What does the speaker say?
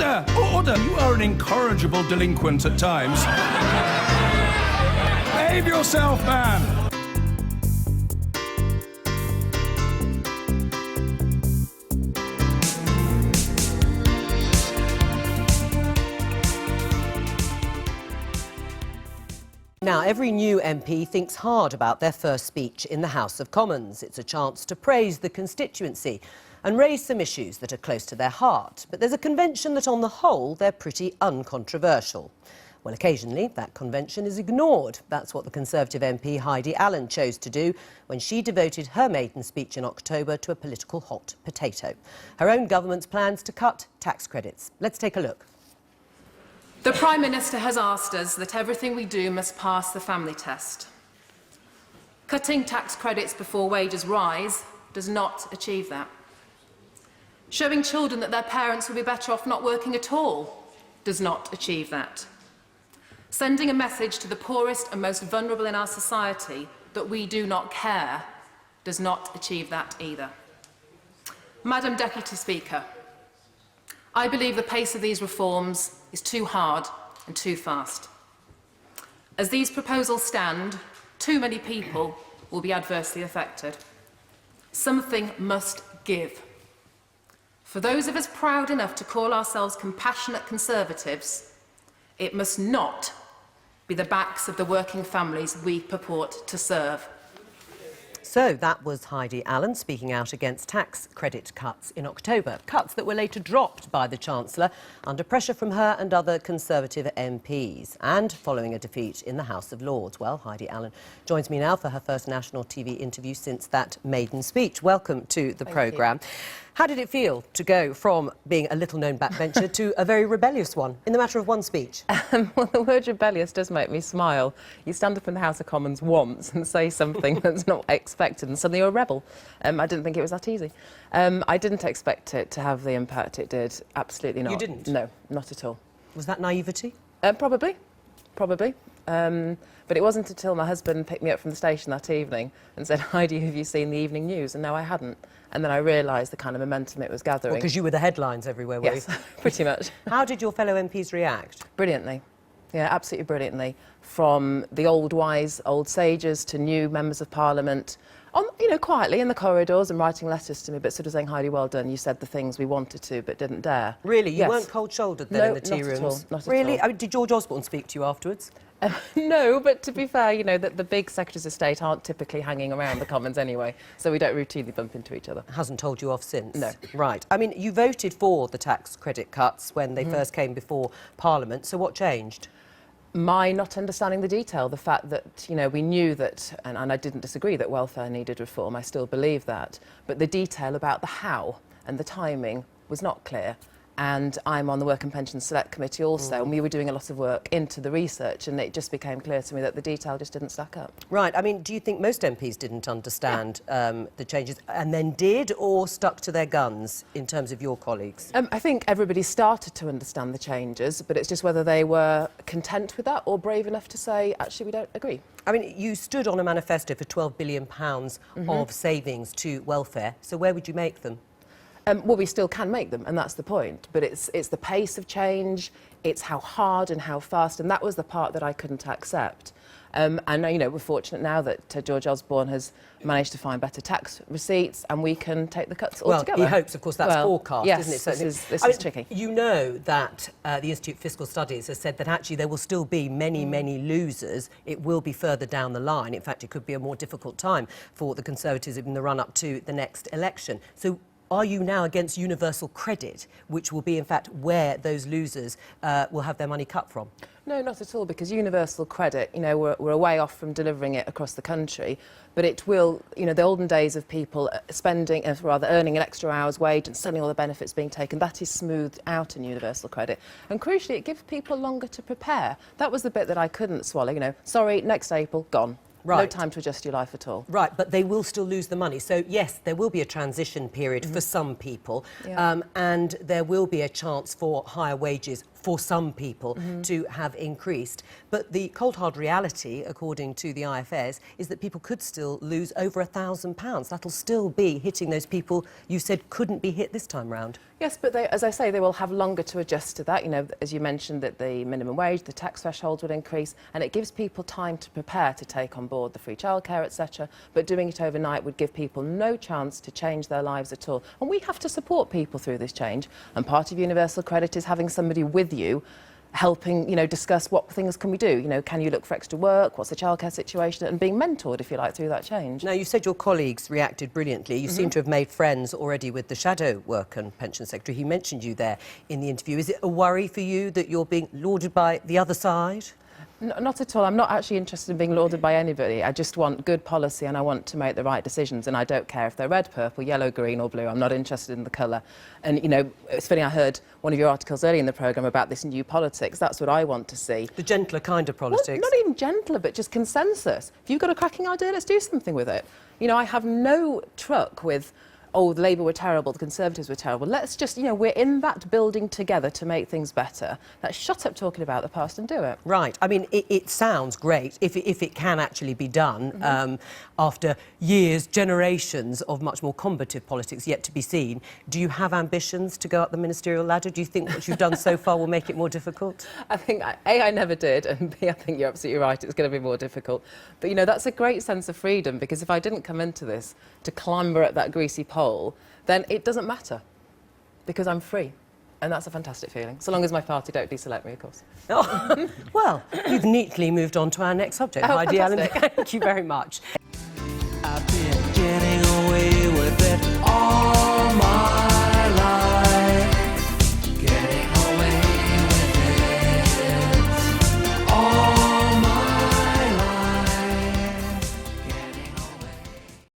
Order! Order! You are an incorrigible delinquent at times. Behave yourself, man! Now, every new MP thinks hard about their first speech in the House of Commons. It's a chance to praise the constituency and raise some issues that are close to their heart. But there's a convention that, on the whole, they're pretty uncontroversial. Well, occasionally, that convention is ignored. That's what the Conservative MP Heidi Allen chose to do when she devoted her maiden speech in October to a political hot potato. Her own government's plans to cut tax credits. Let's take a look. The Prime Minister has asked us that everything we do must pass the family test. Cutting tax credits before wages rise does not achieve that. Showing children that their parents will be better off not working at all does not achieve that. Sending a message to the poorest and most vulnerable in our society that we do not care does not achieve that either. Madam Deputy Speaker, I believe the pace of these reforms is too hard and too fast. As these proposals stand, too many people will be adversely affected. Something must give. For those of us proud enough to call ourselves compassionate Conservatives, it must not be the backs of the working families we purport to serve. So that was Heidi Allen speaking out against tax credit cuts in October, cuts that were later dropped by the Chancellor under pressure from her and other Conservative MPs, and following a defeat in the House of Lords. Well, Heidi Allen joins me now for her first national TV interview since that maiden speech. Welcome to the programme. How did it feel to go from being a little-known backbencher to a very rebellious one in the matter of one speech? Well, the word rebellious does make me smile. You stand up in the House of Commons once and say something that's not expected, and suddenly you're a rebel. I didn't think it was that easy. I didn't expect it to have the impact it did. Absolutely not. You didn't? No, not at all. Was that naivety? Probably. But it wasn't until my husband picked me up from the station that evening and said, "Heidi, have you seen the evening news?" And no, I hadn't. And then I realised the kind of momentum it was gathering. Because you were the headlines everywhere, were yes, you? pretty much. How did your fellow MPs react? Brilliantly. Yeah, absolutely brilliantly. From the old wise, old sages to new members of Parliament, quietly in the corridors and writing letters to me, but sort of saying, "Heidi, well done, you said the things we wanted to but didn't dare." Really? You Yes. weren't cold-shouldered then in the tea rooms? Not at all. Not really? at all. Did George Osborne speak to you afterwards? No, but to be fair, that the big Secretaries of State aren't typically hanging around the Commons anyway, so we don't routinely bump into each other. Hasn't told you off since? No. Right. I mean, you voted for the tax credit cuts when they first came before Parliament, so what changed? My not understanding the detail, the fact that, we knew that, and I didn't disagree that welfare needed reform, I still believe that, but the detail about the how and the timing was not clear. And I'm on the Work and Pensions Select Committee also, and we were doing a lot of work into the research, and it just became clear to me that the detail just didn't stack up. Right. I mean, do you think most MPs didn't understand the changes and then did, or stuck to their guns in terms of your colleagues? I think everybody started to understand the changes, but it's just whether they were content with that or brave enough to say, actually, we don't agree. I mean, you stood on a manifesto for £12 billion of savings to welfare, so where would you make them? Well, we still can make them, and that's the point. But it's the pace of change, it's how hard and how fast, and that was the part that I couldn't accept. And, we're fortunate now that George Osborne has managed to find better tax receipts, and we can take the cuts altogether. Well, he hopes, of course, that's forecast, yes, isn't it? This is tricky. You know that the Institute for Fiscal Studies has said that actually there will still be many, many losers. It will be further down the line. In fact, it could be a more difficult time for the Conservatives in the run-up to the next election. So are you now against universal credit, which will be, in fact, where those losers will have their money cut from? No, not at all, because universal credit, we're a way off from delivering it across the country, but it will, the olden days of people earning an extra hour's wage and suddenly all the benefits being taken, that is smoothed out in universal credit. And crucially, it gives people longer to prepare. That was the bit that I couldn't swallow, sorry, next April, gone. No Right. time to adjust your life at all. Right, but they will still lose the money. So, yes, there will be a transition period for some people, Yeah. and there will be a chance for higher wages for some people to have increased. But the cold, hard reality, according to the IFS, is that people could still lose over £1,000. That'll still be hitting those people you said couldn't be hit this time round. Yes, but they, as I say, they will have longer to adjust to that. You know, as you mentioned, that the minimum wage, the tax thresholds would increase, and it gives people time to prepare to take on board the free childcare, etc. But doing it overnight would give people no chance to change their lives at all. And we have to support people through this change. And part of universal credit is having somebody with you, helping, you know, discuss what things can we do. You know, can you look for extra work? What's the childcare situation? And being mentored, if you like, through that change. Now, you said your colleagues reacted brilliantly. You seem to have made friends already with the Shadow Work and Pension Secretary. He mentioned you there in the interview. Is it a worry for you that you're being lauded by the other side? Not at all. I'm not actually interested in being lauded by anybody. I just want good policy and I want to make the right decisions, and I don't care if they're red, purple, yellow, green or blue. I'm not interested in the colour. And, you know, it's funny, I heard one of your articles earlier in the programme about this new politics. That's what I want to see. The gentler kind of politics? Well, not even gentler, but just consensus. If you've got a cracking idea, let's do something with it. You know, I have no truck with, oh, the Labour were terrible, the Conservatives were terrible. Let's just, you know, we're in that building together to make things better. Let's shut up talking about the past and do it. Right. I mean, it sounds great if it can actually be done after years, generations of much more combative politics yet to be seen. Do you have ambitions to go up the ministerial ladder? Do you think what you've done so far will make it more difficult? I think, A, I never did, and B, I think you're absolutely right, it's going to be more difficult. But, you know, that's a great sense of freedom, because if I didn't come into this to clamber up that greasy pole, then it doesn't matter, because I'm free. And that's a fantastic feeling, so long as my party don't deselect me, of course. Oh, well, you've neatly moved on to our next subject, Oh, Heidi Allen. fantastic. Thank you very much.